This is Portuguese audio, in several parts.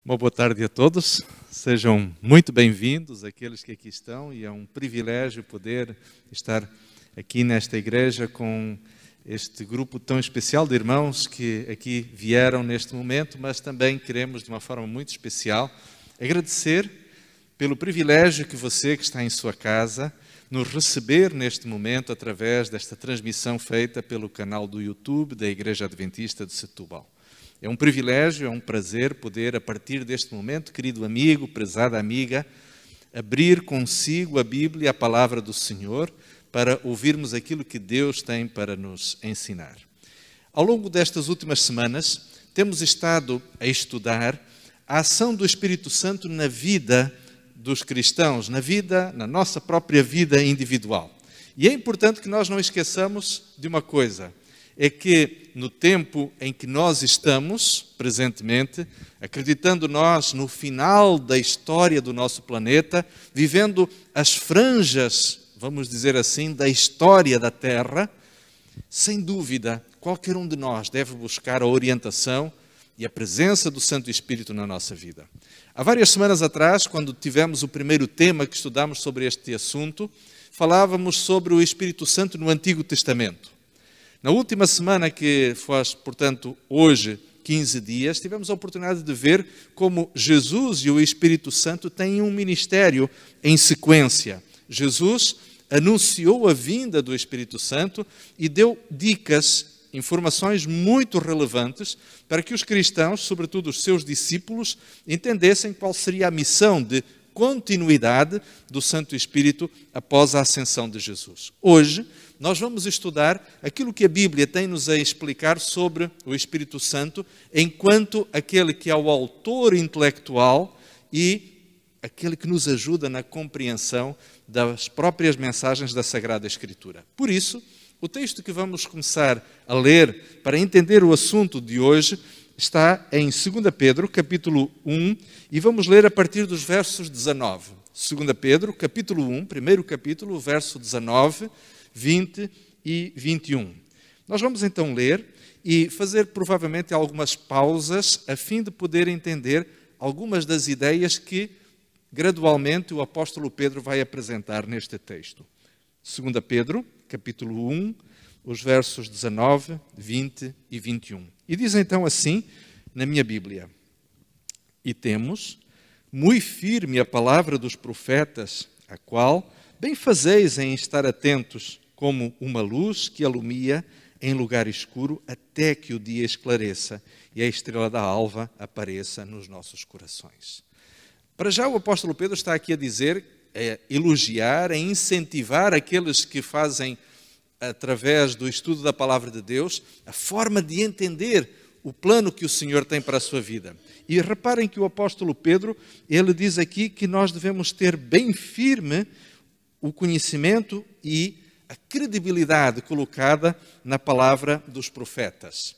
Uma boa tarde a todos, sejam muito bem-vindos aqueles que aqui estão e é um privilégio poder estar aqui nesta igreja com este grupo tão especial de irmãos que aqui vieram neste momento, mas também queremos de uma forma muito especial agradecer pelo privilégio que você que está em sua casa nos receber neste momento através desta transmissão feita pelo canal do YouTube da Igreja Adventista de Setúbal. É um privilégio, é um prazer poder, a partir deste momento, querido amigo, prezada amiga, abrir consigo a Bíblia, a palavra do Senhor, para ouvirmos aquilo que Deus tem para nos ensinar. Ao longo destas últimas semanas, temos estado a estudar a ação do Espírito Santo na vida dos cristãos, na nossa própria vida individual. E é importante que nós não esqueçamos de uma coisa, é que no tempo em que nós estamos, presentemente, acreditando nós no final da história do nosso planeta, vivendo as franjas, vamos dizer assim, da história da Terra, sem dúvida, qualquer um de nós deve buscar a orientação e a presença do Santo Espírito na nossa vida. Há várias semanas atrás, quando tivemos o primeiro tema que estudamos sobre este assunto, falávamos sobre o Espírito Santo no Antigo Testamento. Na última semana, que foi, portanto, hoje, 15 dias, tivemos a oportunidade de ver como Jesus e o Espírito Santo têm um ministério em sequência. Jesus anunciou a vinda do Espírito Santo e deu dicas, informações muito relevantes para que os cristãos, sobretudo os seus discípulos, entendessem qual seria a missão de continuidade do Santo Espírito após a ascensão de Jesus. Hoje, nós vamos estudar aquilo que a Bíblia tem-nos a explicar sobre o Espírito Santo enquanto aquele que é o autor intelectual e aquele que nos ajuda na compreensão das próprias mensagens da Sagrada Escritura. Por isso, o texto que vamos começar a ler para entender o assunto de hoje está em 2 Pedro, capítulo 1, e vamos ler a partir dos versos 19. 2 Pedro, capítulo 1, primeiro capítulo, verso 19, 20 e 21. Nós vamos então ler e fazer provavelmente algumas pausas a fim de poder entender algumas das ideias que gradualmente o apóstolo Pedro vai apresentar neste texto. 2 Pedro, capítulo 1, os versos 19, 20 e 21. E diz então assim na minha Bíblia: E temos muito firme a palavra dos profetas, a qual bem fazeis em estar atentos, como uma luz que alumia em lugar escuro, até que o dia esclareça e a estrela da alva apareça nos nossos corações. Para já o apóstolo Pedro está aqui a dizer, a elogiar, a incentivar aqueles que fazem, através do estudo da palavra de Deus, a forma de entender o plano que o Senhor tem para a sua vida. E reparem que o apóstolo Pedro, ele diz aqui que nós devemos ter bem firme o conhecimento e a credibilidade colocada na palavra dos profetas.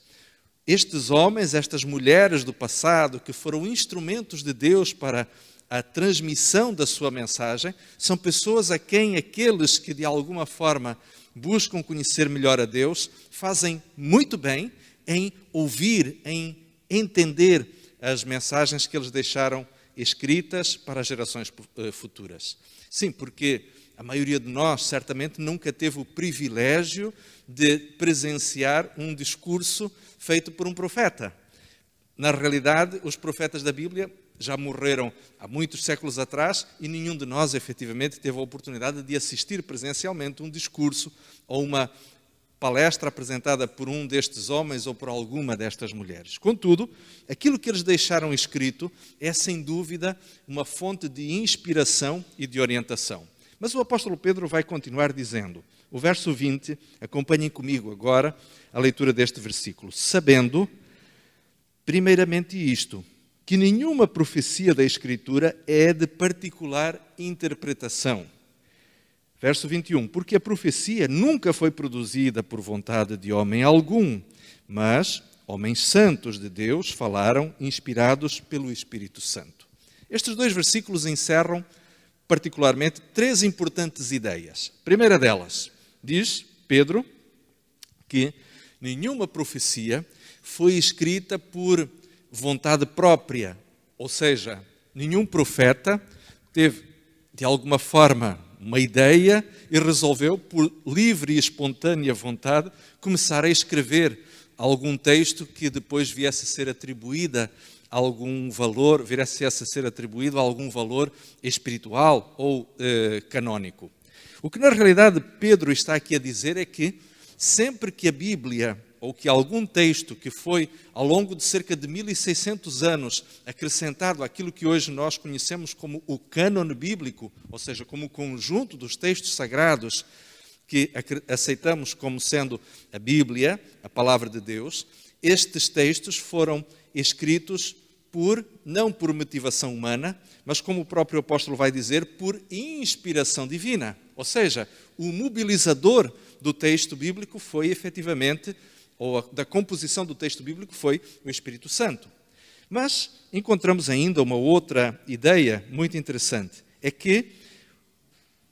Estes homens, estas mulheres do passado, que foram instrumentos de Deus para a transmissão da sua mensagem, são pessoas a quem aqueles que de alguma forma buscam conhecer melhor a Deus, fazem muito bem em ouvir, em entender as mensagens que eles deixaram escritas para as gerações futuras. Sim, porque a maioria de nós certamente nunca teve o privilégio de presenciar um discurso feito por um profeta. Na realidade, os profetas da Bíblia já morreram há muitos séculos atrás e nenhum de nós efetivamente teve a oportunidade de assistir presencialmente um discurso ou uma palestra apresentada por um destes homens ou por alguma destas mulheres. Contudo, aquilo que eles deixaram escrito é sem dúvida uma fonte de inspiração e de orientação. Mas o apóstolo Pedro vai continuar dizendo, o verso 20, acompanhem comigo agora a leitura deste versículo. Sabendo, primeiramente isto, que nenhuma profecia da Escritura é de particular interpretação. Verso 21, porque a profecia nunca foi produzida por vontade de homem algum, mas homens santos de Deus falaram, inspirados pelo Espírito Santo. Estes dois versículos encerram particularmente três importantes ideias. A primeira delas, diz Pedro que nenhuma profecia foi escrita por vontade própria Ou seja, nenhum profeta teve, de alguma forma, uma ideia e resolveu, por livre e espontânea vontade, começar a escrever algum texto que depois viesse a ser atribuída algum valor, viesse a ser atribuído a algum valor espiritual ou canónico. O que na realidade Pedro está aqui a dizer é que sempre que a Bíblia ou que algum texto que foi ao longo de cerca de 1600 anos acrescentado àquilo que hoje nós conhecemos como o cânone bíblico, ou seja, como o conjunto dos textos sagrados que aceitamos como sendo a Bíblia, a palavra de Deus, estes textos foram escritos não por motivação humana, mas como o próprio apóstolo vai dizer, por inspiração divina. Ou seja, o mobilizador do texto bíblico foi efetivamente, ou da composição do texto bíblico foi o Espírito Santo. Mas encontramos ainda uma outra ideia muito interessante, é que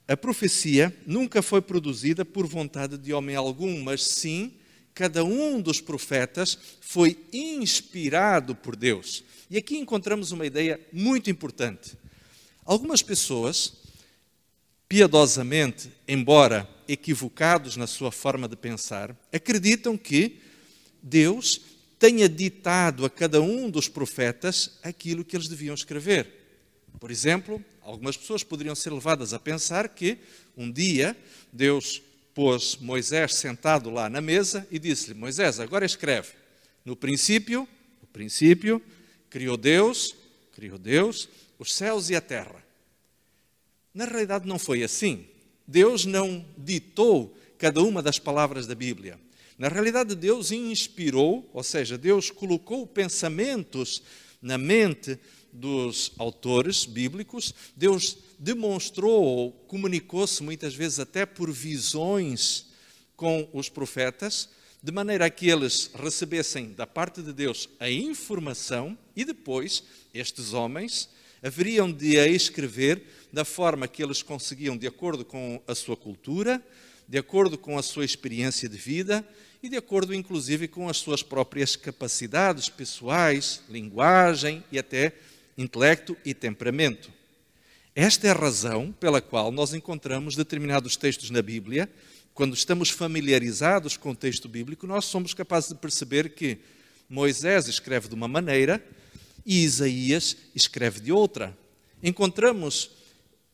a profecia nunca foi produzida por vontade de homem algum, mas sim, cada um dos profetas foi inspirado por Deus. E aqui encontramos uma ideia muito importante. Algumas pessoas, piedosamente, embora equivocados na sua forma de pensar, acreditam que Deus tenha ditado a cada um dos profetas aquilo que eles deviam escrever. Por exemplo, algumas pessoas poderiam ser levadas a pensar que um dia Deus pôs Moisés sentado lá na mesa e disse-lhe: Moisés, agora escreve. No princípio, criou Deus os céus e a terra. Na realidade não foi assim. Deus não ditou cada uma das palavras da Bíblia. Na realidade, Deus inspirou, ou seja, Deus colocou pensamentos na mente dos autores bíblicos, Deus demonstrou ou comunicou-se muitas vezes até por visões com os profetas, de maneira a que eles recebessem da parte de Deus a informação e depois estes homens haveriam de a escrever da forma que eles conseguiam, de acordo com a sua cultura, de acordo com a sua experiência de vida e de acordo, inclusive, com as suas próprias capacidades pessoais, linguagem e até intelecto e temperamento. Esta é a razão pela qual nós encontramos determinados textos na Bíblia. Quando estamos familiarizados com o texto bíblico, nós somos capazes de perceber que Moisés escreve de uma maneira e Isaías escreve de outra. Encontramos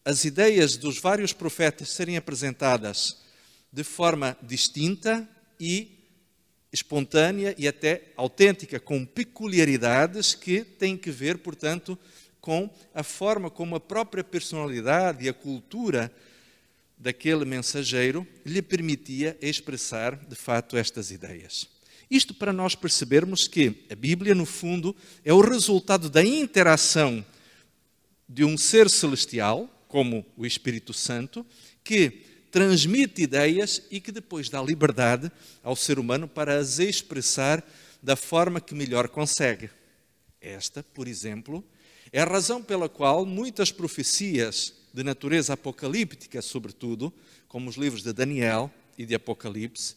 as ideias dos vários profetas serem apresentadas de forma distinta e espontânea e até autêntica, com peculiaridades que têm que ver, portanto, com a forma como a própria personalidade e a cultura daquele mensageiro lhe permitia expressar, de fato, estas ideias. Isto para nós percebermos que a Bíblia, no fundo, é o resultado da interação de um ser celestial, como o Espírito Santo, que transmite ideias e que depois dá liberdade ao ser humano para as expressar da forma que melhor consegue. Esta, por exemplo, é a razão pela qual muitas profecias de natureza apocalíptica, sobretudo, como os livros de Daniel e de Apocalipse,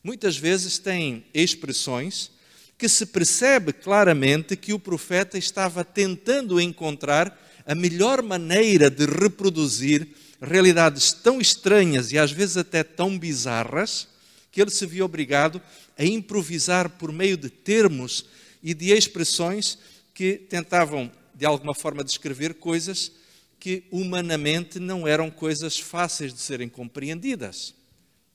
muitas vezes têm expressões que se percebe claramente que o profeta estava tentando encontrar a melhor maneira de reproduzir realidades tão estranhas e às vezes até tão bizarras, que ele se viu obrigado a improvisar por meio de termos e de expressões que tentavam, de alguma forma, descrever coisas que humanamente não eram coisas fáceis de serem compreendidas.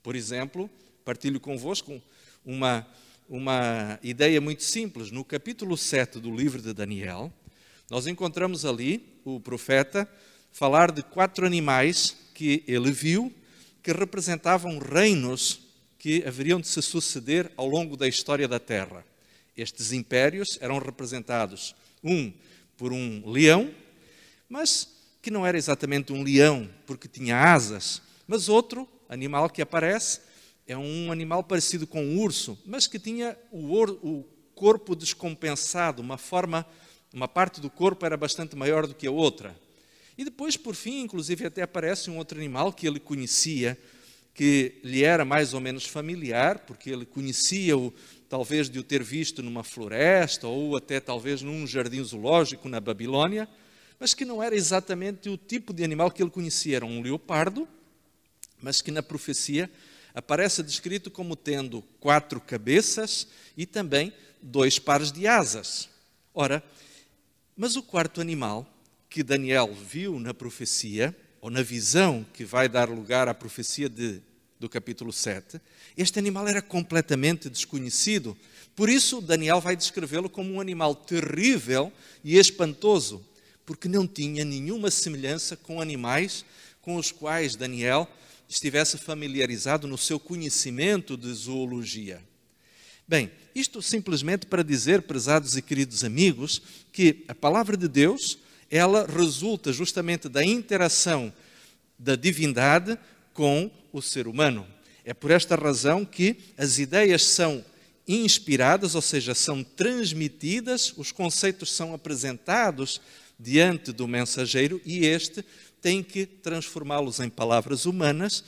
Por exemplo, partilho convosco uma ideia muito simples. No capítulo 7 do livro de Daniel, nós encontramos ali o profeta falar de 4 animais que ele viu, que representavam reinos que haveriam de se suceder ao longo da história da Terra. Estes impérios eram representados, por um leão, mas que não era exatamente um leão porque tinha asas, mas outro animal que aparece é um animal parecido com um urso, mas que tinha o corpo descompensado, uma parte do corpo era bastante maior do que a outra. E depois, por fim, inclusive até aparece um outro animal que ele conhecia, que lhe era mais ou menos familiar, porque ele conhecia talvez de o ter visto numa floresta ou até talvez num jardim zoológico na Babilônia, mas que não era exatamente o tipo de animal que ele conhecia. Era um leopardo, mas que na profecia aparece descrito como tendo 4 cabeças e também 2 pares de asas. Ora, mas o quarto animal que Daniel viu na profecia, ou na visão que vai dar lugar à profecia do capítulo 7, este animal era completamente desconhecido. Por isso, Daniel vai descrevê-lo como um animal terrível e espantoso, porque não tinha nenhuma semelhança com animais com os quais Daniel estivesse familiarizado no seu conhecimento de zoologia. Bem, isto simplesmente para dizer, prezados e queridos amigos, que a palavra de Deus, ela resulta justamente da interação da divindade com o ser humano. É por esta razão que as ideias são inspiradas, ou seja, são transmitidas, os conceitos são apresentados diante do mensageiro e este tem que transformá-los em palavras humanas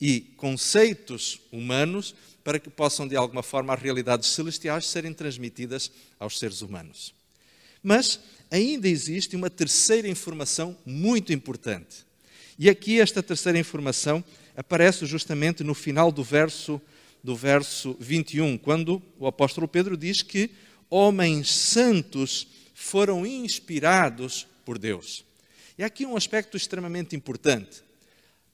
e conceitos humanos para que possam, de alguma forma, as realidades celestiais serem transmitidas aos seres humanos. Mas ainda existe uma terceira informação muito importante. E aqui esta terceira informação aparece justamente no final do verso 21, quando o apóstolo Pedro diz que homens santos foram inspirados por Deus. E aqui um aspecto extremamente importante.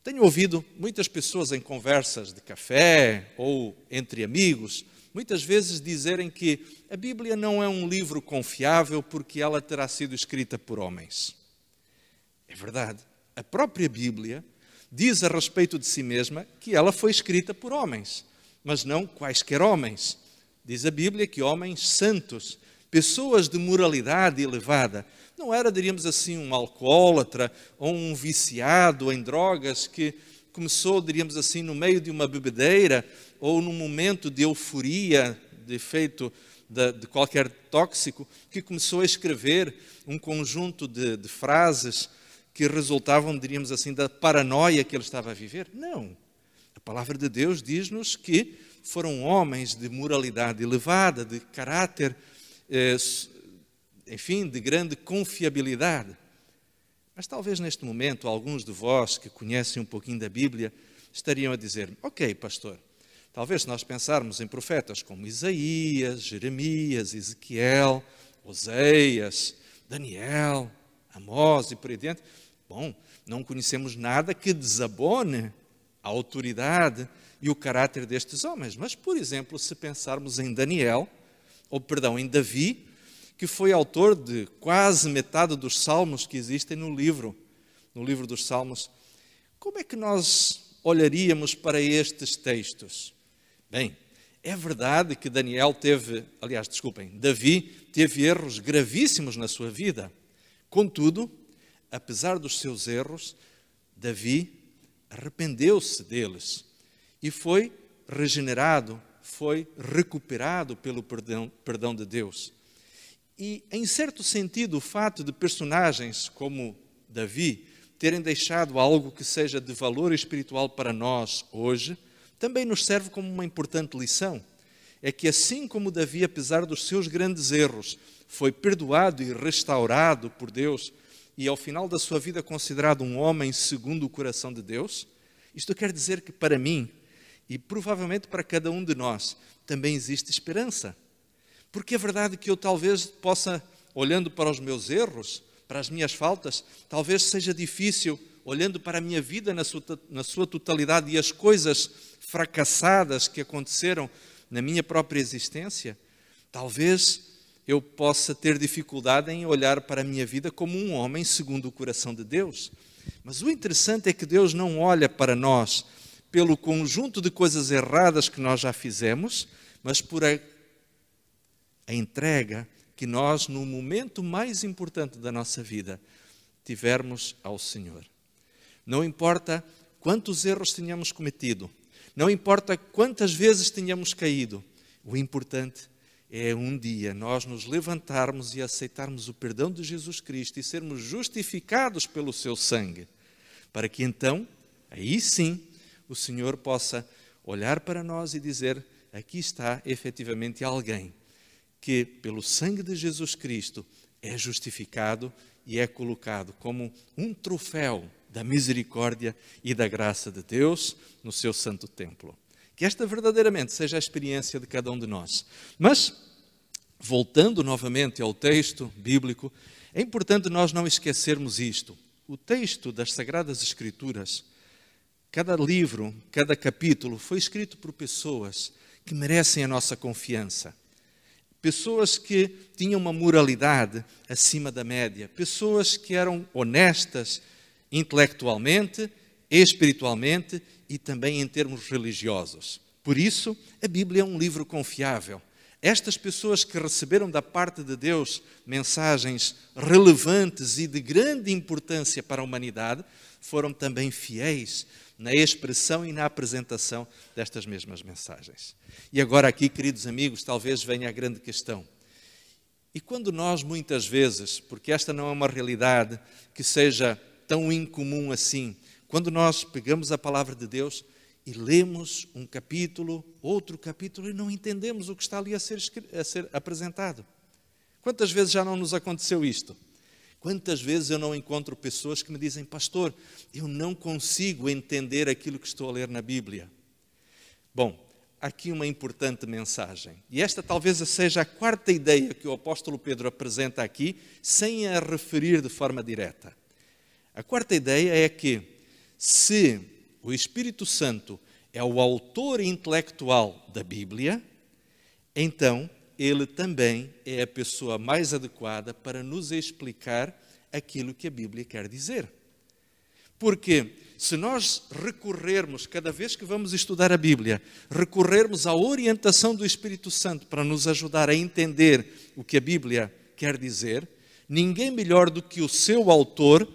Tenho ouvido muitas pessoas em conversas de café ou entre amigos, muitas vezes dizerem que a Bíblia não é um livro confiável porque ela terá sido escrita por homens. É verdade. A própria Bíblia diz a respeito de si mesma que ela foi escrita por homens, mas não quaisquer homens. Diz a Bíblia que homens santos, pessoas de moralidade elevada, não era, diríamos assim, um alcoólatra ou um viciado em drogas que começou, diríamos assim, no meio de uma bebedeira ou num momento de euforia, de efeito de qualquer tóxico, que começou a escrever um conjunto de frases que resultavam, diríamos assim, da paranoia que ele estava a viver. Não. A palavra de Deus diz-nos que foram homens de moralidade elevada, de caráter, enfim, de grande confiabilidade. Mas talvez neste momento alguns de vós que conhecem um pouquinho da Bíblia estariam a dizer: ok, pastor, talvez se nós pensarmos em profetas como Isaías, Jeremias, Ezequiel, Oseias, Daniel, Amós e por aí diante, bom, não conhecemos nada que desabone a autoridade e o caráter destes homens. Mas, por exemplo, se pensarmos em em Davi, que foi autor de quase metade dos salmos que existem no livro dos Salmos, como é que nós olharíamos para estes textos? Bem, é verdade que Davi teve erros gravíssimos na sua vida. Contudo, apesar dos seus erros, Davi arrependeu-se deles e foi regenerado, foi recuperado pelo perdão de Deus. E, em certo sentido, o fato de personagens como Davi terem deixado algo que seja de valor espiritual para nós hoje, também nos serve como uma importante lição. É que assim como Davi, apesar dos seus grandes erros, foi perdoado e restaurado por Deus e ao final da sua vida considerado um homem segundo o coração de Deus, isto quer dizer que para mim e provavelmente para cada um de nós também existe esperança. Porque é verdade que eu talvez possa, olhando para os meus erros, para as minhas faltas, talvez seja difícil, olhando para a minha vida na sua totalidade e as coisas fracassadas que aconteceram na minha própria existência, talvez eu possa ter dificuldade em olhar para a minha vida como um homem segundo o coração de Deus. Mas o interessante é que Deus não olha para nós pelo conjunto de coisas erradas que nós já fizemos, mas por a entrega que nós, no momento mais importante da nossa vida, tivermos ao Senhor. Não importa quantos erros tenhamos cometido, não importa quantas vezes tenhamos caído, o importante é um dia nós nos levantarmos e aceitarmos o perdão de Jesus Cristo e sermos justificados pelo seu sangue, para que então, aí sim, o Senhor possa olhar para nós e dizer: aqui está efetivamente alguém que, pelo sangue de Jesus Cristo, é justificado e é colocado como um troféu da misericórdia e da graça de Deus no seu santo templo. Que esta verdadeiramente seja a experiência de cada um de nós. Mas, voltando novamente ao texto bíblico, é importante nós não esquecermos isto. O texto das Sagradas Escrituras, cada livro, cada capítulo, foi escrito por pessoas que merecem a nossa confiança. Pessoas que tinham uma moralidade acima da média. Pessoas que eram honestas intelectualmente, espiritualmente e também em termos religiosos. Por isso, a Bíblia é um livro confiável. Estas pessoas que receberam da parte de Deus mensagens relevantes e de grande importância para a humanidade, foram também fiéis na expressão e na apresentação destas mesmas mensagens. E agora aqui, queridos amigos, talvez venha a grande questão. E quando nós muitas vezes, porque esta não é uma realidade que seja tão incomum assim, quando nós pegamos a palavra de Deus e lemos um capítulo, outro capítulo e não entendemos o que está ali a ser apresentado. Quantas vezes já não nos aconteceu isto? Quantas vezes eu não encontro pessoas que me dizem: pastor, eu não consigo entender aquilo que estou a ler na Bíblia. Bom, aqui uma importante mensagem. E esta talvez seja a quarta ideia que o apóstolo Pedro apresenta aqui, sem a referir de forma direta. A quarta ideia é que, se o Espírito Santo é o autor intelectual da Bíblia, então ele também é a pessoa mais adequada para nos explicar aquilo que a Bíblia quer dizer. Porque se nós recorrermos, cada vez que vamos estudar a Bíblia, recorrermos à orientação do Espírito Santo para nos ajudar a entender o que a Bíblia quer dizer, ninguém melhor do que o seu autor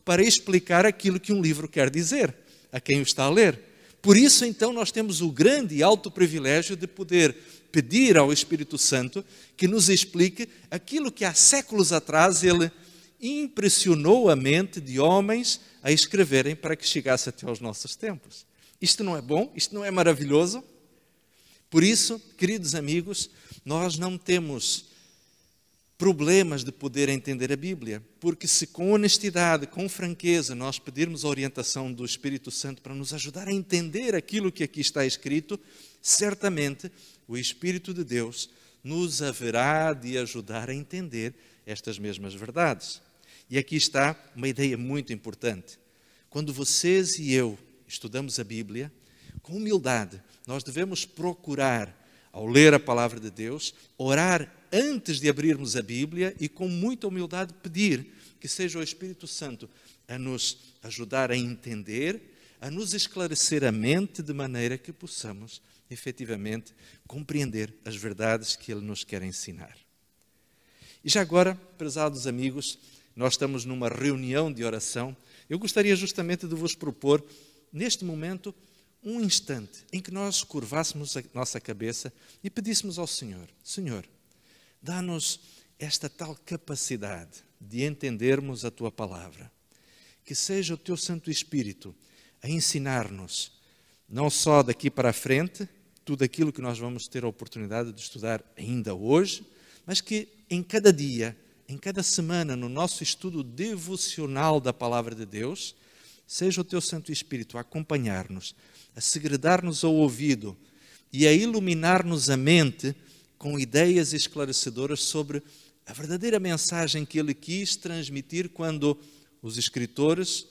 para explicar aquilo que um livro quer dizer a quem o está a ler. Por isso, então, nós temos o grande e alto privilégio de poder pedir ao Espírito Santo que nos explique aquilo que há séculos atrás ele impressionou a mente de homens a escreverem para que chegasse até aos nossos tempos. Isto não é bom? Isto não é maravilhoso? Por isso, queridos amigos, nós não temos problemas de poder entender a Bíblia, porque se com honestidade, com franqueza, nós pedirmos a orientação do Espírito Santo para nos ajudar a entender aquilo que aqui está escrito, certamente o Espírito de Deus nos haverá de ajudar a entender estas mesmas verdades. E aqui está uma ideia muito importante. Quando vocês e eu estudamos a Bíblia, com humildade, nós devemos procurar, ao ler a palavra de Deus, orar antes de abrirmos a Bíblia e com muita humildade pedir que seja o Espírito Santo a nos ajudar a entender, a nos esclarecer a mente de maneira que possamos efetivamente compreender as verdades que Ele nos quer ensinar. E já agora, prezados amigos, nós estamos numa reunião de oração. Eu gostaria justamente de vos propor, neste momento, um instante em que nós curvássemos a nossa cabeça e pedíssemos ao Senhor: Senhor, dá-nos esta tal capacidade de entendermos a Tua palavra. Que seja o Teu Santo Espírito a ensinar-nos, não só daqui para a frente, tudo aquilo que nós vamos ter a oportunidade de estudar ainda hoje, mas que em cada dia, em cada semana, no nosso estudo devocional da palavra de Deus, seja o Teu Santo Espírito a acompanhar-nos, a segredar-nos ao ouvido e a iluminar-nos a mente com ideias esclarecedoras sobre a verdadeira mensagem que Ele quis transmitir quando os escritores,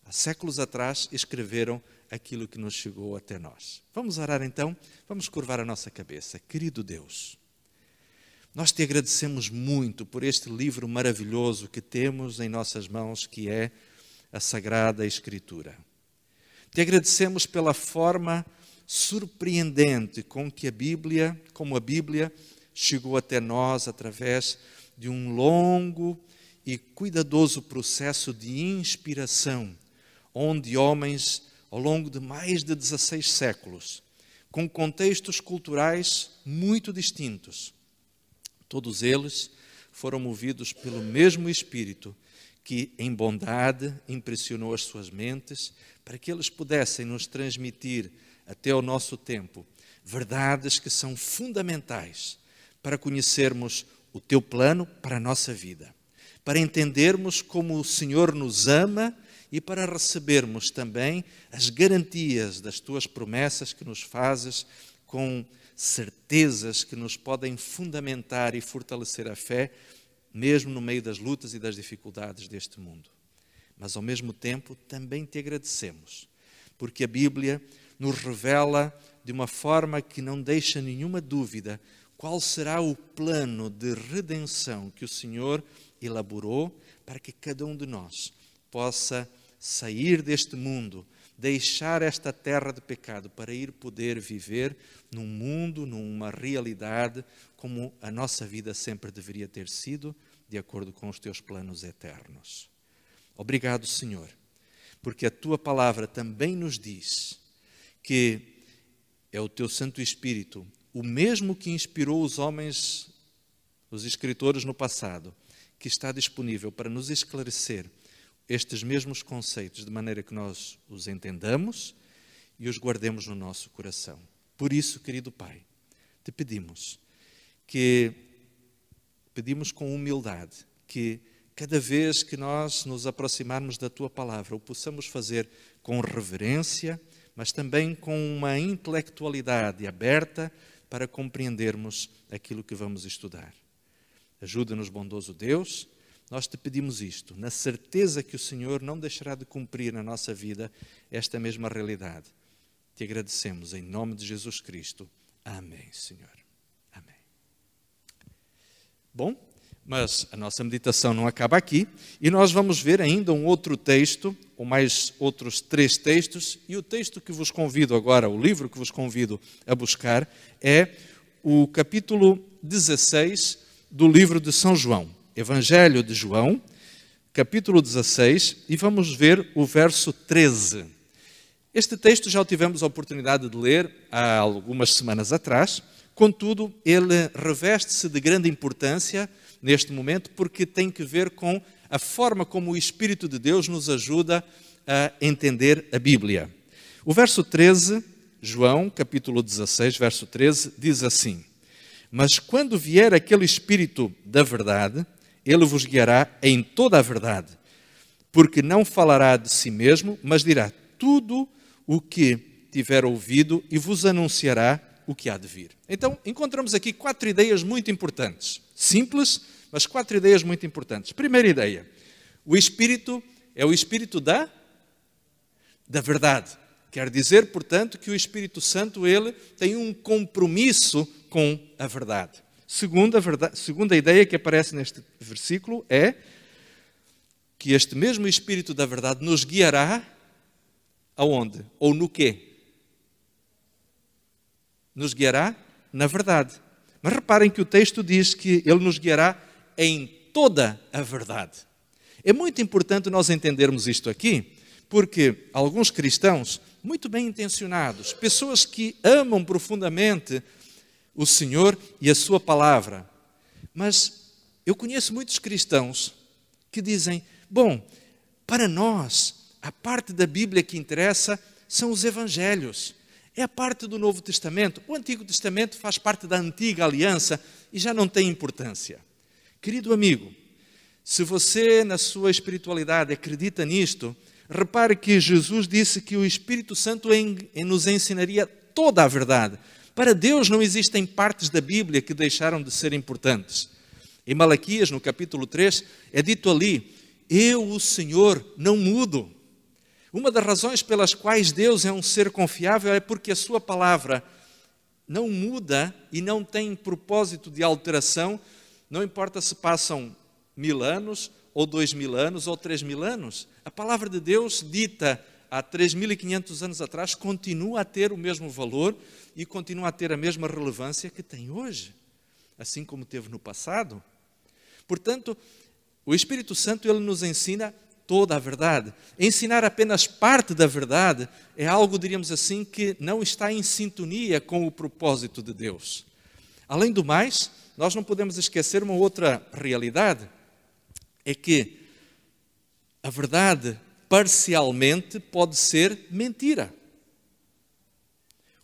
há séculos atrás, escreveram aquilo que nos chegou até nós. Vamos orar então? Vamos curvar a nossa cabeça. Querido Deus, nós Te agradecemos muito por este livro maravilhoso que temos em nossas mãos, que é a Sagrada Escritura. Te agradecemos pela forma surpreendente com que como a Bíblia chegou até nós através de um longo e cuidadoso processo de inspiração, onde homens, ao longo de mais de 16 séculos, com contextos culturais muito distintos, todos eles foram movidos pelo mesmo Espírito que, em bondade, impressionou as suas mentes para que eles pudessem nos transmitir até ao nosso tempo verdades que são fundamentais para conhecermos o teu plano para a nossa vida, para entendermos como o Senhor nos ama e para recebermos também as garantias das tuas promessas que nos fazes com certezas que nos podem fundamentar e fortalecer a fé, mesmo no meio das lutas e das dificuldades deste mundo. Mas, ao mesmo tempo, também te agradecemos, porque a Bíblia nos revela de uma forma que não deixa nenhuma dúvida qual será o plano de redenção que o Senhor elaborou para que cada um de nós possa sair deste mundo, deixar esta terra de pecado para ir poder viver num mundo, numa realidade como a nossa vida sempre deveria ter sido, de acordo com os teus planos eternos. Obrigado, Senhor, porque a tua palavra também nos diz que é o teu Santo Espírito, o mesmo que inspirou os homens, os escritores no passado, que está disponível para nos esclarecer estes mesmos conceitos, de maneira que nós os entendamos e os guardemos no nosso coração. Por isso, querido Pai, te pedimos com humildade que cada vez que nós nos aproximarmos da tua palavra, o possamos fazer com reverência, mas também com uma intelectualidade aberta para compreendermos aquilo que vamos estudar. Ajuda-nos, bondoso Deus. Nós te pedimos isto, na certeza que o Senhor não deixará de cumprir na nossa vida esta mesma realidade. Te agradecemos em nome de Jesus Cristo. Amém, Senhor. Amém. Bom, mas a nossa meditação não acaba aqui e nós vamos ver ainda um outro texto, ou mais outros 3 textos, e o texto que vos convido agora, o livro que vos convido a buscar, é o capítulo 16 do livro de São João. Evangelho de João, capítulo 16, e vamos ver o verso 13. Este texto já o tivemos a oportunidade de ler há algumas semanas atrás, contudo, ele reveste-se de grande importância neste momento, porque tem que ver com a forma como o Espírito de Deus nos ajuda a entender a Bíblia. O verso 13, João, capítulo 16, verso 13, diz assim: Mas quando vier aquele Espírito da verdade, ele vos guiará em toda a verdade, porque não falará de si mesmo, mas dirá tudo o que tiver ouvido e vos anunciará o que há de vir. Então, encontramos aqui 4 ideias muito importantes. Simples, mas 4 ideias muito importantes. Primeira ideia, o Espírito é o Espírito da verdade. Quer dizer, portanto, que o Espírito Santo, ele tem um compromisso com a verdade. Segunda ideia que aparece neste versículo é que este mesmo Espírito da verdade nos guiará aonde? Ou no quê? Nos guiará na verdade. Mas reparem que o texto diz que ele nos guiará em toda a verdade. É muito importante nós entendermos isto aqui, porque alguns cristãos, muito bem intencionados, pessoas que amam profundamente o Senhor e a sua palavra. Mas eu conheço muitos cristãos que dizem, bom, para nós, a parte da Bíblia que interessa são os evangelhos. É a parte do Novo Testamento. O Antigo Testamento faz parte da antiga aliança e já não tem importância. Querido amigo, se você na sua espiritualidade acredita nisto, repare que Jesus disse que o Espírito Santo nos ensinaria toda a verdade. Para Deus não existem partes da Bíblia que deixaram de ser importantes. Em Malaquias, no capítulo 3, é dito ali, eu, o Senhor, não mudo. Uma das razões pelas quais Deus é um ser confiável é porque a sua palavra não muda e não tem propósito de alteração, não importa se passam 1000 anos, ou 2000 anos, ou 3000 anos. A palavra de Deus, dita há 3500 anos atrás, continua a ter o mesmo valor e continua a ter a mesma relevância que tem hoje, assim como teve no passado. Portanto, o Espírito Santo, ele nos ensina toda a verdade. Ensinar apenas parte da verdade é algo, diríamos assim, que não está em sintonia com o propósito de Deus. Além do mais, nós não podemos esquecer uma outra realidade, é que a verdade parcialmente pode ser mentira.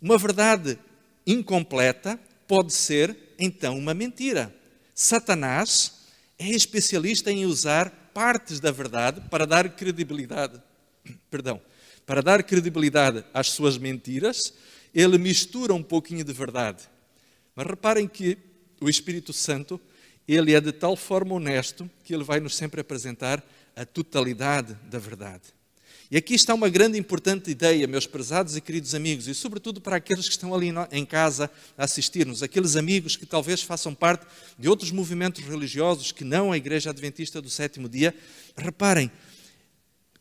Uma verdade incompleta pode ser, então, uma mentira. Satanás é especialista em usar partes da verdade para dar credibilidade. Para dar credibilidade às suas mentiras, ele mistura um pouquinho de verdade. Mas reparem que o Espírito Santo, ele é de tal forma honesto que ele vai nos sempre apresentar a totalidade da verdade. E aqui está uma grande e importante ideia, meus prezados e queridos amigos, e sobretudo para aqueles que estão ali em casa a assistir-nos, aqueles amigos que talvez façam parte de outros movimentos religiosos que não a Igreja Adventista do Sétimo Dia. Reparem,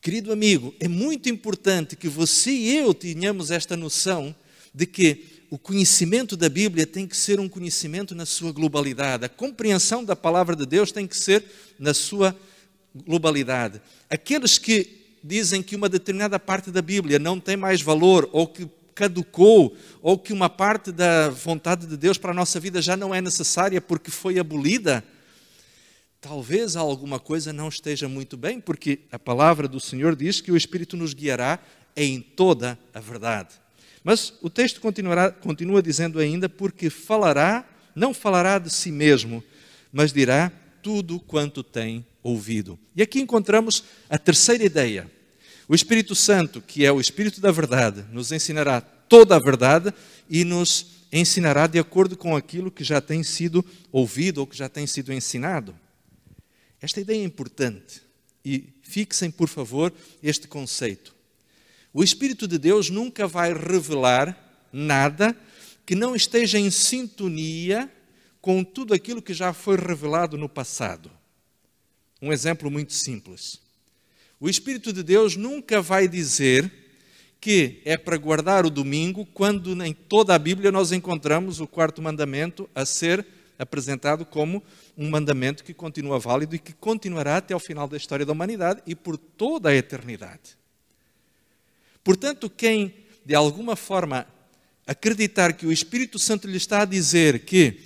querido amigo, é muito importante que você e eu tenhamos esta noção de que o conhecimento da Bíblia tem que ser um conhecimento na sua globalidade. A compreensão da palavra de Deus tem que ser na sua globalidade. Aqueles que dizem que uma determinada parte da Bíblia não tem mais valor, ou que caducou, ou que uma parte da vontade de Deus para a nossa vida já não é necessária porque foi abolida, talvez alguma coisa não esteja muito bem, porque a palavra do Senhor diz que o Espírito nos guiará em toda a verdade. Mas o texto continua dizendo ainda, porque não falará de si mesmo, mas dirá tudo quanto tem ouvido. E aqui encontramos a terceira ideia. O Espírito Santo, que é o Espírito da verdade, nos ensinará toda a verdade e nos ensinará de acordo com aquilo que já tem sido ouvido ou que já tem sido ensinado. Esta ideia é importante e fixem, por favor, este conceito. O Espírito de Deus nunca vai revelar nada que não esteja em sintonia com tudo aquilo que já foi revelado no passado. Um exemplo muito simples. O Espírito de Deus nunca vai dizer que é para guardar o domingo, quando em toda a Bíblia nós encontramos o quarto mandamento a ser apresentado como um mandamento que continua válido e que continuará até ao final da história da humanidade e por toda a eternidade. Portanto, quem de alguma forma acreditar que o Espírito Santo lhe está a dizer que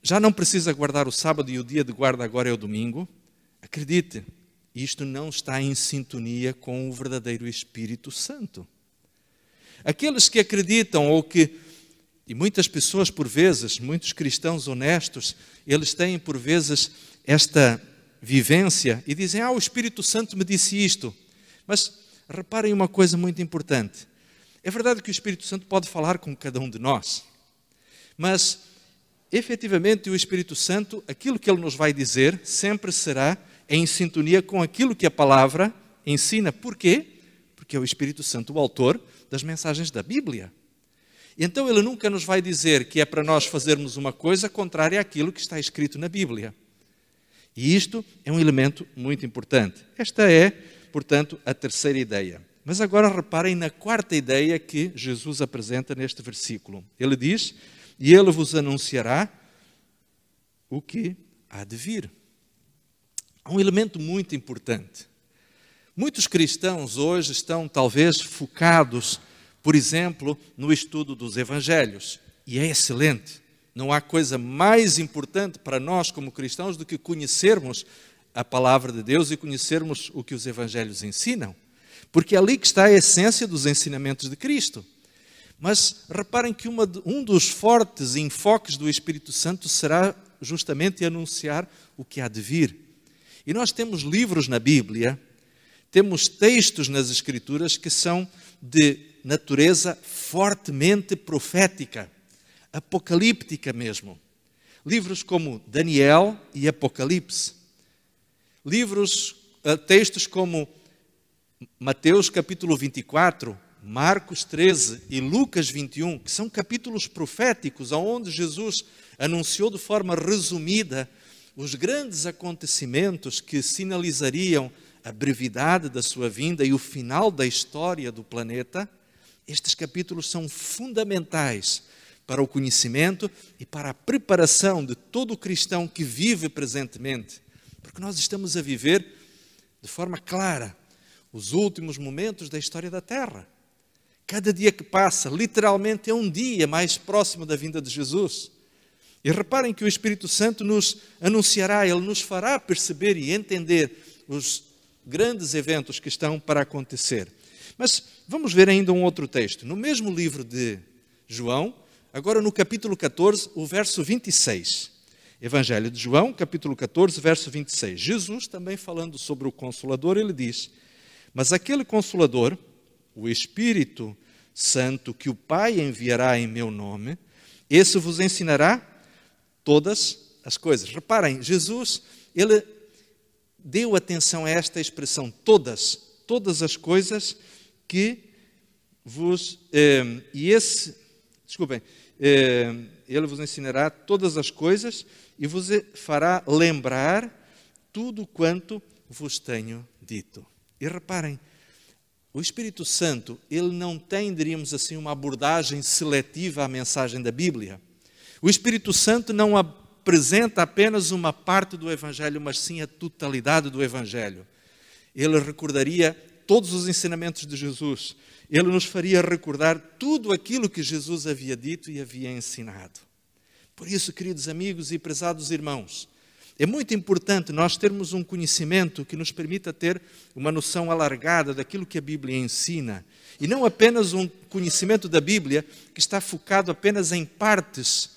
já não precisa guardar o sábado e o dia de guarda agora é o domingo, acredite, isto não está em sintonia com o verdadeiro Espírito Santo. Aqueles que acreditam e muitas pessoas por vezes, muitos cristãos honestos, eles têm por vezes esta vivência e dizem, o Espírito Santo me disse isto. Mas reparem uma coisa muito importante. É verdade que o Espírito Santo pode falar com cada um de nós, mas efetivamente o Espírito Santo, aquilo que ele nos vai dizer, sempre será em sintonia com aquilo que a palavra ensina. Por quê? Porque é o Espírito Santo o autor das mensagens da Bíblia. Então ele nunca nos vai dizer que é para nós fazermos uma coisa contrária àquilo que está escrito na Bíblia. E isto é um elemento muito importante. Esta é, portanto, a terceira ideia. Mas agora reparem na quarta ideia que Jesus apresenta neste versículo. Ele diz, e ele vos anunciará o que há de vir. Há um elemento muito importante. Muitos cristãos hoje estão talvez focados, por exemplo, no estudo dos evangelhos. E é excelente. Não há coisa mais importante para nós como cristãos do que conhecermos a palavra de Deus e conhecermos o que os evangelhos ensinam. Porque é ali que está a essência dos ensinamentos de Cristo. Mas reparem que um dos fortes enfoques do Espírito Santo será justamente anunciar o que há de vir. E nós temos livros na Bíblia, temos textos nas Escrituras que são de natureza fortemente profética, apocalíptica mesmo. Livros como Daniel e Apocalipse. Textos como Mateus capítulo 24, Marcos 13 e Lucas 21, que são capítulos proféticos, onde Jesus anunciou de forma resumida os grandes acontecimentos que sinalizariam a brevidade da sua vinda e o final da história do planeta. Estes capítulos são fundamentais para o conhecimento e para a preparação de todo o cristão que vive presentemente, porque nós estamos a viver de forma clara os últimos momentos da história da Terra. Cada dia que passa, literalmente, é um dia mais próximo da vinda de Jesus. E reparem que o Espírito Santo nos anunciará, ele nos fará perceber e entender os grandes eventos que estão para acontecer. Mas vamos ver ainda um outro texto. No mesmo livro de João, agora no capítulo 14, o verso 26. Evangelho de João, capítulo 14, verso 26. Jesus, também falando sobre o Consolador, ele diz: mas aquele Consolador, o Espírito Santo, que o Pai enviará em meu nome, esse vos ensinará todas as coisas. Reparem, Jesus, ele deu atenção a esta expressão, todas as coisas que vos... ele vos ensinará todas as coisas e vos fará lembrar tudo quanto vos tenho dito. E reparem, o Espírito Santo, ele não tem, diríamos assim, uma abordagem seletiva à mensagem da Bíblia. O Espírito Santo não apresenta apenas uma parte do Evangelho, mas sim a totalidade do Evangelho. Ele recordaria todos os ensinamentos de Jesus. Ele nos faria recordar tudo aquilo que Jesus havia dito e havia ensinado. Por isso, queridos amigos e prezados irmãos, é muito importante nós termos um conhecimento que nos permita ter uma noção alargada daquilo que a Bíblia ensina. E não apenas um conhecimento da Bíblia que está focado apenas em partes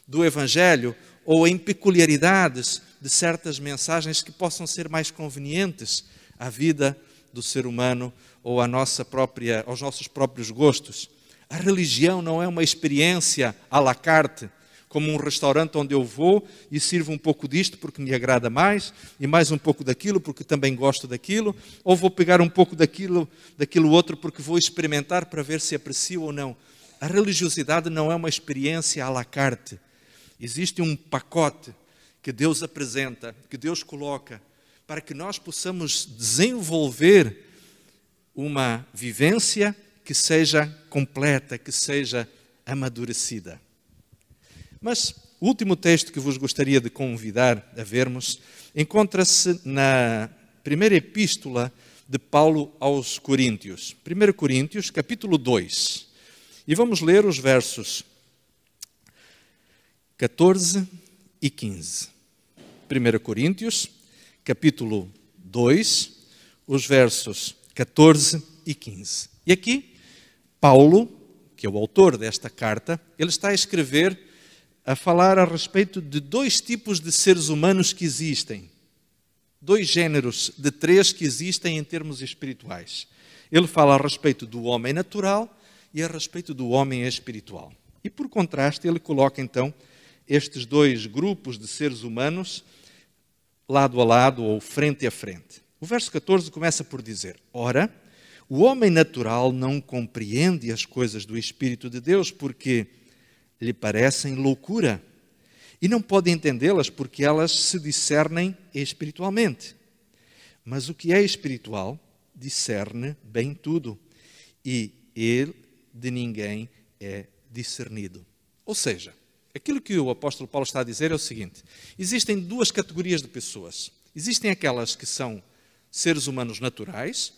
do Evangelho ou em peculiaridades de certas mensagens que possam ser mais convenientes à vida do ser humano ou aos nossos próprios gostos. A religião não é uma experiência à la carte, como um restaurante onde eu vou e sirvo um pouco disto porque me agrada mais, e mais um pouco daquilo porque também gosto daquilo, ou vou pegar um pouco daquilo outro porque vou experimentar para ver se aprecio ou não. A religiosidade não é uma experiência à la carte. Existe um pacote que Deus apresenta, que Deus coloca, para que nós possamos desenvolver uma vivência que seja completa, que seja amadurecida. Mas o último texto que vos gostaria de convidar a vermos encontra-se na primeira epístola de Paulo aos Coríntios. 1 Coríntios, capítulo 2. E vamos ler os versos 14 e 15. 1 Coríntios, capítulo 2, os versos 14 e 15. E aqui, Paulo, que é o autor desta carta, ele está a escrever, a falar a respeito de dois tipos de seres humanos que existem. Dois géneros de três que existem em termos espirituais. Ele fala a respeito do homem natural e a respeito do homem espiritual. E por contraste, ele coloca então estes dois grupos de seres humanos lado a lado ou frente a frente. O verso 14 começa por dizer: ora, o homem natural não compreende as coisas do Espírito de Deus porque lhe parecem loucura e não pode entendê-las porque elas se discernem espiritualmente. Mas o que é espiritual discerne bem tudo e ele de ninguém é discernido. Ou seja, aquilo que o apóstolo Paulo está a dizer é o seguinte: existem duas categorias de pessoas. Existem aquelas que são seres humanos naturais,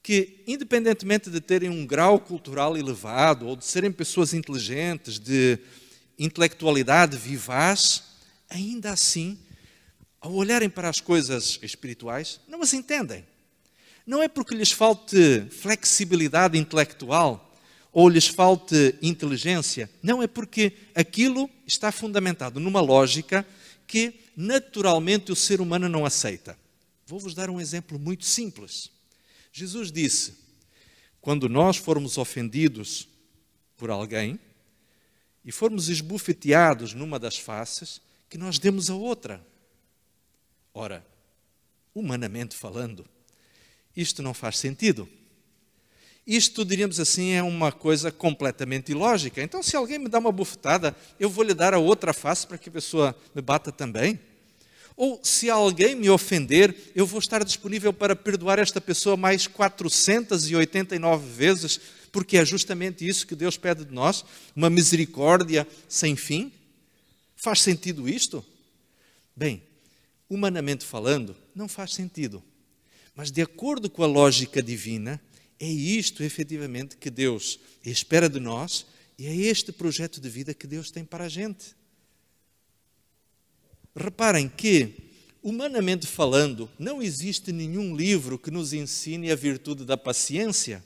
que independentemente de terem um grau cultural elevado ou de serem pessoas inteligentes, de intelectualidade vivaz, ainda assim, ao olharem para as coisas espirituais, não as entendem. Não é porque lhes falte flexibilidade intelectual ou lhes falte inteligência, não, é porque aquilo está fundamentado numa lógica que naturalmente o ser humano não aceita. Vou-vos dar um exemplo muito simples. Jesus disse: quando nós formos ofendidos por alguém e formos esbofeteados numa das faces, que nós demos a outra. Ora, humanamente falando, isto não faz sentido. Isto, diríamos assim, é uma coisa completamente ilógica. Então, se alguém me dá uma bofetada, eu vou lhe dar a outra face para que a pessoa me bata também? Ou, se alguém me ofender, eu vou estar disponível para perdoar esta pessoa mais 489 vezes, porque é justamente isso que Deus pede de nós, uma misericórdia sem fim? Faz sentido isto? Bem, humanamente falando, não faz sentido. Mas de acordo com a lógica divina, é isto efetivamente que Deus espera de nós e é este projeto de vida que Deus tem para a gente. Reparem que, humanamente falando, não existe nenhum livro que nos ensine a virtude da paciência,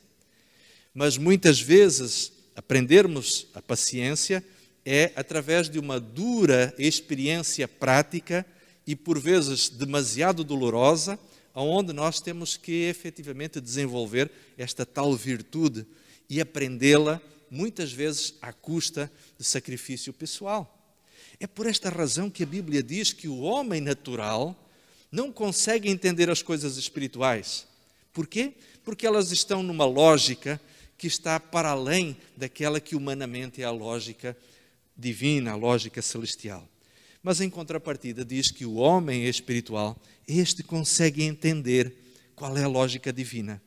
mas muitas vezes aprendermos a paciência é através de uma dura experiência prática e por vezes demasiado dolorosa, onde nós temos que efetivamente desenvolver esta tal virtude e aprendê-la muitas vezes à custa de sacrifício pessoal. É por esta razão que a Bíblia diz que o homem natural não consegue entender as coisas espirituais. Por quê? Porque elas estão numa lógica que está para além daquela que humanamente é a lógica divina, a lógica celestial. Mas em contrapartida diz que o homem espiritual, este consegue entender qual é a lógica divina.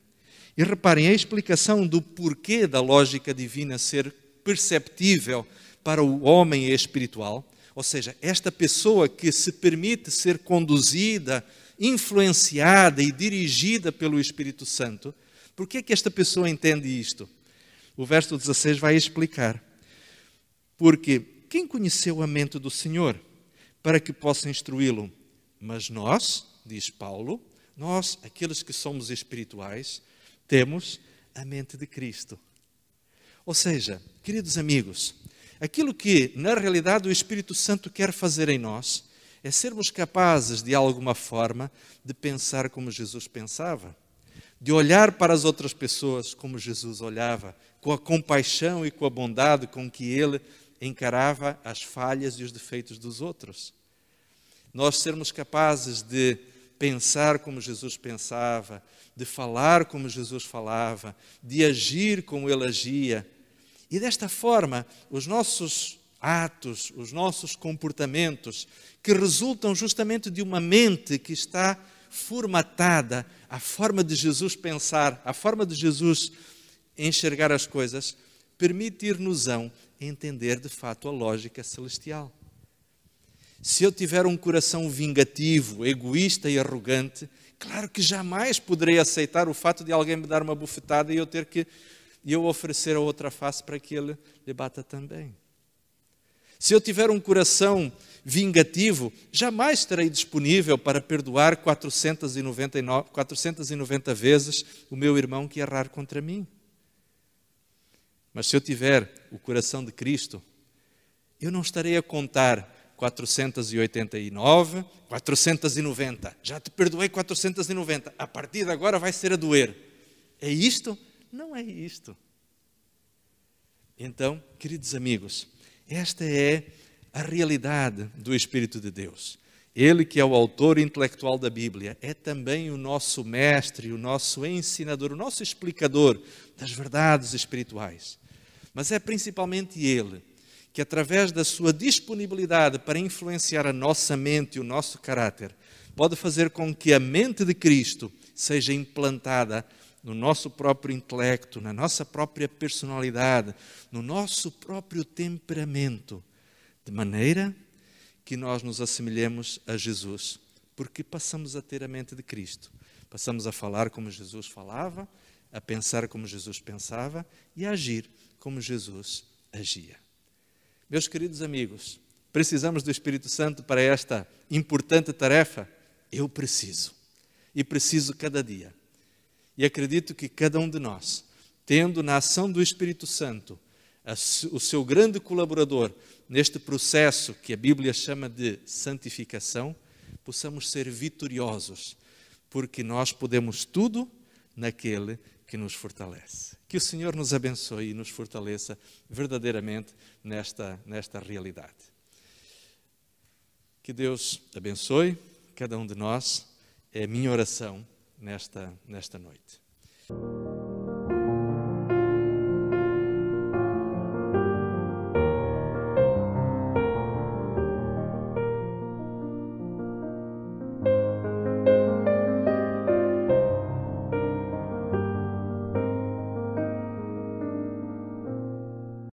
E reparem, a explicação do porquê da lógica divina ser perceptível para o homem espiritual, ou seja, esta pessoa que se permite ser conduzida, influenciada e dirigida pelo Espírito Santo, por que é que esta pessoa entende isto? O verso 16 vai explicar. Porque quem conheceu a mente do Senhor para que possa instruí-lo? Mas nós, diz Paulo, nós, aqueles que somos espirituais, temos a mente de Cristo. Ou seja, queridos amigos, aquilo que na realidade o Espírito Santo quer fazer em nós é sermos capazes de alguma forma de pensar como Jesus pensava, de olhar para as outras pessoas como Jesus olhava, com a compaixão e com a bondade com que ele encarava as falhas e os defeitos dos outros. Nós sermos capazes de pensar como Jesus pensava, de falar como Jesus falava, de agir como ele agia. E desta forma, os nossos atos, os nossos comportamentos, que resultam justamente de uma mente que está formatada à forma de Jesus pensar, à forma de Jesus enxergar as coisas, permitir-nos entender de fato a lógica celestial. Se eu tiver um coração vingativo, egoísta e arrogante, claro que jamais poderei aceitar o fato de alguém me dar uma bufetada e eu oferecer a outra face para que ele lhe bata também. Se eu tiver um coração vingativo, jamais estarei disponível para perdoar 490 vezes o meu irmão que errar contra mim. Mas se eu tiver o coração de Cristo, eu não estarei a contar 489, 490. Já te perdoei 490. A partir de agora vai ser a doer. É isto? Não é isto. Então, queridos amigos, esta é a realidade do Espírito de Deus. Ele que é o autor intelectual da Bíblia, é também o nosso mestre, o nosso ensinador, o nosso explicador das verdades espirituais. Mas é principalmente ele que, através da sua disponibilidade para influenciar a nossa mente e o nosso caráter, pode fazer com que a mente de Cristo seja implantada no nosso próprio intelecto, na nossa própria personalidade, no nosso próprio temperamento, de maneira que nós nos assemelhemos a Jesus, porque passamos a ter a mente de Cristo. Passamos a falar como Jesus falava, a pensar como Jesus pensava e a agir como Jesus agia. Meus queridos amigos, precisamos do Espírito Santo para esta importante tarefa? Eu preciso. E preciso cada dia. E acredito que cada um de nós, tendo na ação do Espírito Santo o seu grande colaborador neste processo que a Bíblia chama de santificação, possamos ser vitoriosos, porque nós podemos tudo naquele que nos fortalece. Que o Senhor nos abençoe e nos fortaleça verdadeiramente nesta realidade. Que Deus abençoe cada um de nós, é a minha oração nesta noite.